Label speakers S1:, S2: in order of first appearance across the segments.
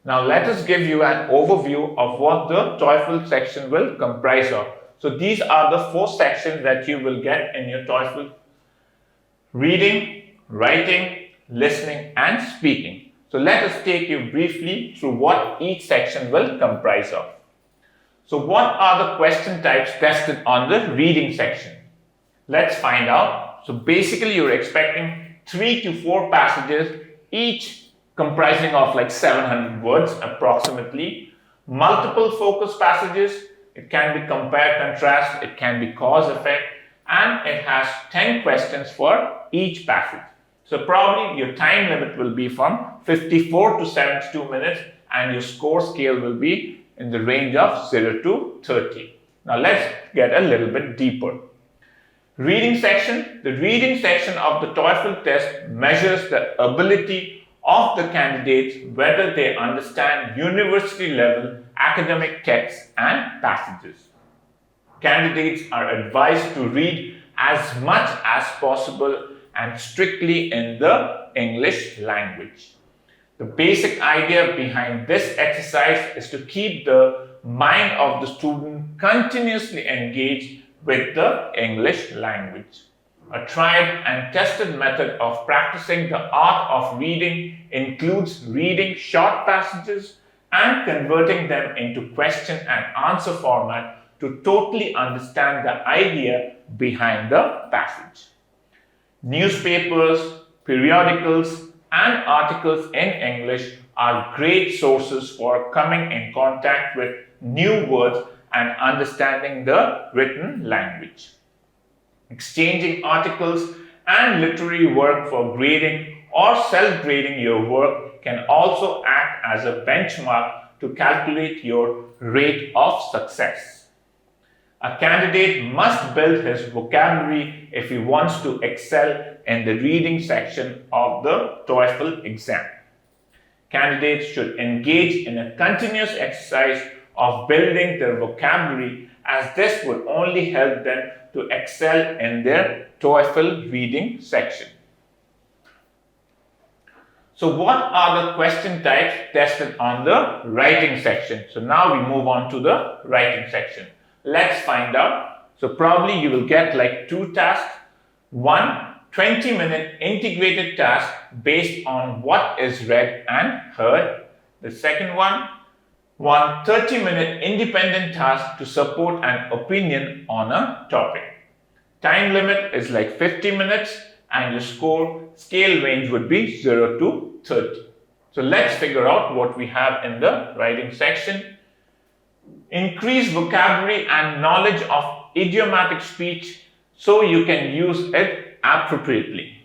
S1: Now let us give you an overview of what the TOEFL section will comprise of. So these are the 4 sections that you will get in your TOEFL: reading, writing, listening and speaking. So let us take you briefly through what each section will comprise of. So what are the question types tested on the reading section? Let's find out. So basically you're expecting 3 to 4 passages, each comprising of like 700 words approximately. Multiple focus passages. It can be compare, contrast, it can be cause, effect, and it has 10 questions for each passage. So probably your time limit will be from 54 to 72 minutes and your score scale will be in the range of 0 to 30. Now let's get a little bit deeper. Reading section. The reading section of the TOEFL test measures the ability of the candidates whether they understand university level academic texts and passages. Candidates are advised to read as much as possible and strictly in the English language. The basic idea behind this exercise is to keep the mind of the student continuously engaged with the English language. A tried and tested method of practicing the art of reading includes reading short passages and converting them into question and answer format to totally understand the idea behind the passage. Newspapers, periodicals, and articles in English are great sources for coming in contact with new words and understanding the written language. Exchanging articles and literary work for grading or self-grading your work can also act as a benchmark to calculate your rate of success. A candidate must build his vocabulary if he wants to excel in the reading section of the TOEFL exam. Candidates should engage in a continuous exercise of building their vocabulary, as this would only help them to excel in their TOEFL reading section. So what are the question types tested on the writing section? So now we move on to the writing section. Let's find out. So probably you will get like 2 tasks. One 20-minute integrated task based on what is read and heard. The second one 30-minute independent task to support an opinion on a topic. Time limit is like 50 minutes and your score scale range would be 0 to 30. So let's figure out what we have in the writing section. Increase vocabulary and knowledge of idiomatic speech so you can use it appropriately.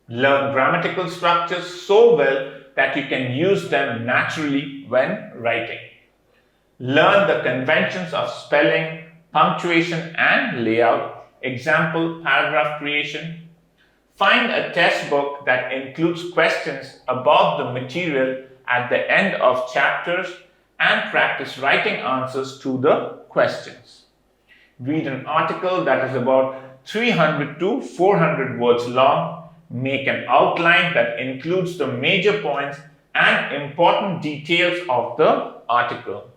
S1: Learn grammatical structures so well that you can use them naturally when writing. Learn the conventions of spelling, punctuation and layout. Example, paragraph creation. Find a test book that includes questions about the material at the end of chapters and practice writing answers to the questions. Read an article that is about 300 to 400 words long. Make an outline that includes the major points and important details of the article.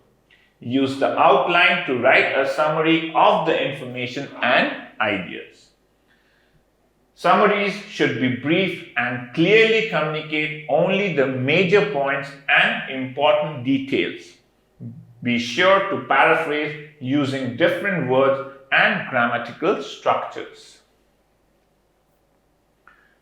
S1: Use the outline to write a summary of the information and ideas. Summaries should be brief and clearly communicate only the major points and important details. Be sure to paraphrase using different words and grammatical structures.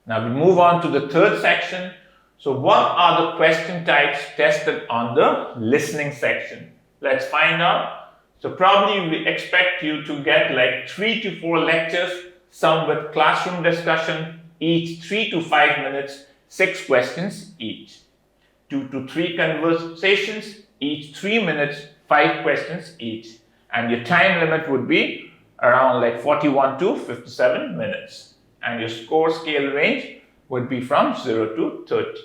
S1: Now we move on to the third section. So what are the question types tested on the listening section? Let's find out. So probably we expect you to get like 3 to 4 lectures, some with classroom discussion, each 3 to 5 minutes, 6 questions each. 2 to 3 conversations, each 3 minutes, 5 questions each. And your time limit would be around like 41 to 57 minutes. And your score scale range would be from 0 to 30.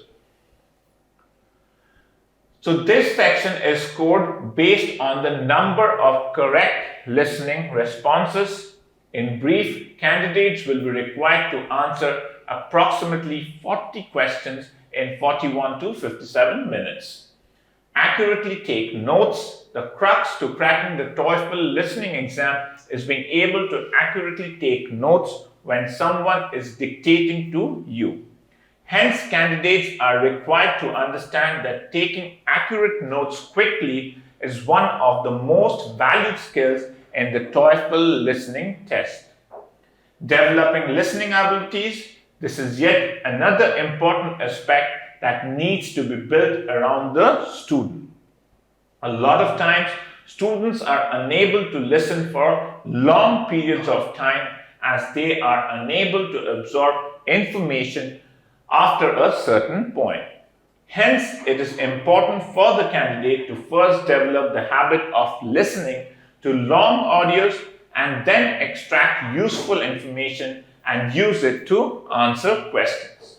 S1: So this section is scored based on the number of correct listening responses. In brief, candidates will be required to answer approximately 40 questions in 41 to 57 minutes. accurately take notes. The crux to cracking the TOEFL listening exam is being able to accurately take notes when someone is dictating to you. Hence, candidates are required to understand that taking accurate notes quickly is one of the most valued skills in the TOEFL listening test. Developing listening abilities. This is yet another important aspect that needs to be built around the student. A lot of times, students are unable to listen for long periods of time as they are unable to absorb information after a certain point. Hence, it is important for the candidate to first develop the habit of listening to long audios and then extract useful information and use it to answer questions.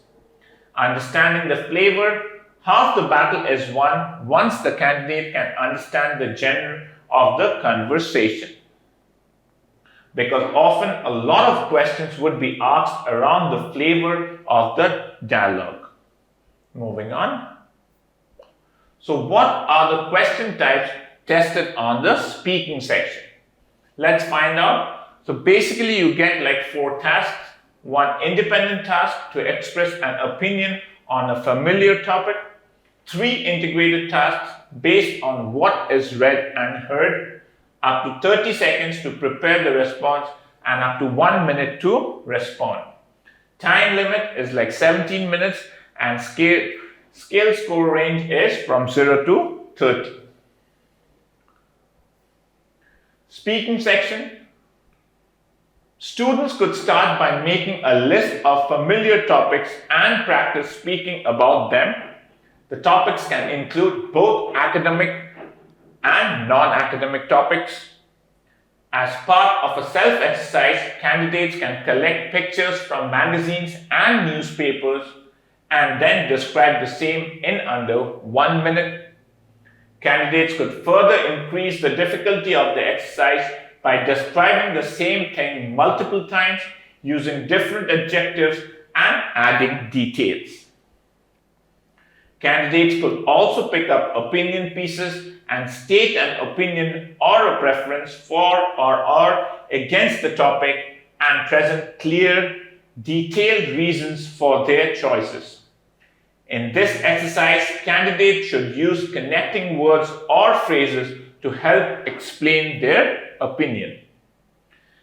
S1: Understanding the flavor, half the battle is won once the candidate can understand the genre of the conversation. Because often a lot of questions would be asked around the flavor of the dialogue. Moving on. So what are the question types tested on the speaking section? Let's find out. So basically you get like 4 tasks. One independent task to express an opinion on a familiar topic. 3 integrated tasks based on what is read and heard. Up to 30 seconds to prepare the response and up to 1 minute to respond. Time limit is like 17 minutes and scale score range is from 0 to 30. Speaking section. Students could start by making a list of familiar topics and practice speaking about them. The topics can include both academic and non-academic topics. As part of a self-exercise, candidates can collect pictures from magazines and newspapers and then describe the same in under 1 minute. Candidates could further increase the difficulty of the exercise by describing the same thing multiple times using different adjectives and adding details. Candidates could also pick up opinion pieces and state an opinion or a preference for or against the topic and present clear, detailed reasons for their choices. In this exercise, candidates should use connecting words or phrases to help explain their opinion.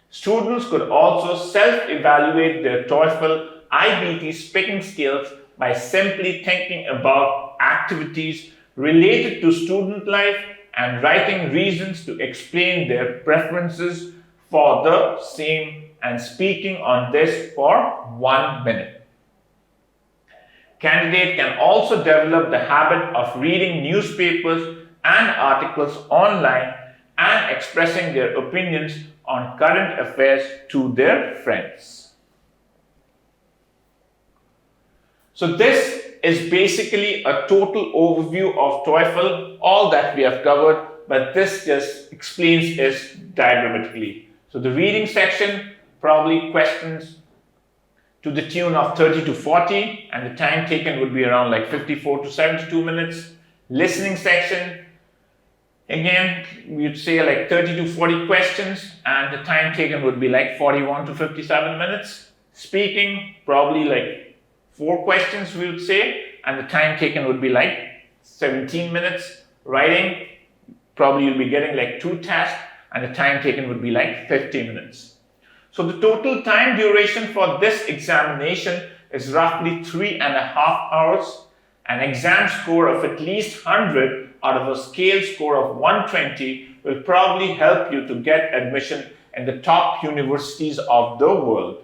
S1: Students could also self-evaluate their TOEFL IBT speaking skills by simply thinking about activities related to student life and writing reasons to explain their preferences for the same and speaking on this for 1 minute. Candidate can also develop the habit of reading newspapers and articles online and expressing their opinions on current affairs to their friends. So this is basically a total overview of TOEFL, all that we have covered, but this just explains it diagrammatically. So the reading section, probably questions to the tune of 30 to 40, and the time taken would be around like 54 to 72 minutes. Listening section, again, we'd say like 30 to 40 questions, and the time taken would be like 41 to 57 minutes. Speaking, probably like 4 questions we would say, and the time taken would be like 17 minutes. Writing, probably you'll be getting like 2 tasks, and the time taken would be like 50 minutes. So the total time duration for this examination is roughly 3.5 hours. An exam score of at least 100 out of a scale score of 120 will probably help you to get admission in the top universities of the world.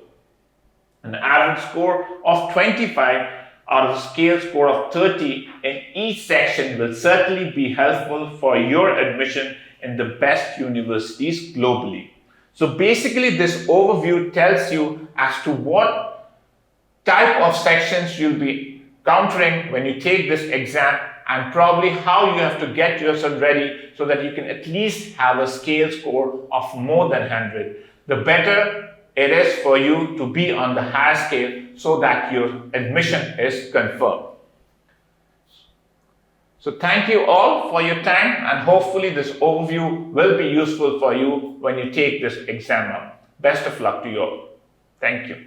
S1: An average score of 25 out of a scale score of 30 in each section will certainly be helpful for your admission in the best universities globally. So basically this overview tells you as to what type of sections you'll be countering when you take this exam and probably how you have to get yourself ready so that you can at least have a scale score of more than 100. The better it is for you to be on the higher scale so that your admission is confirmed. So thank you all for your time, and hopefully this overview will be useful for you when you take this exam up. Best of luck to you all. Thank you.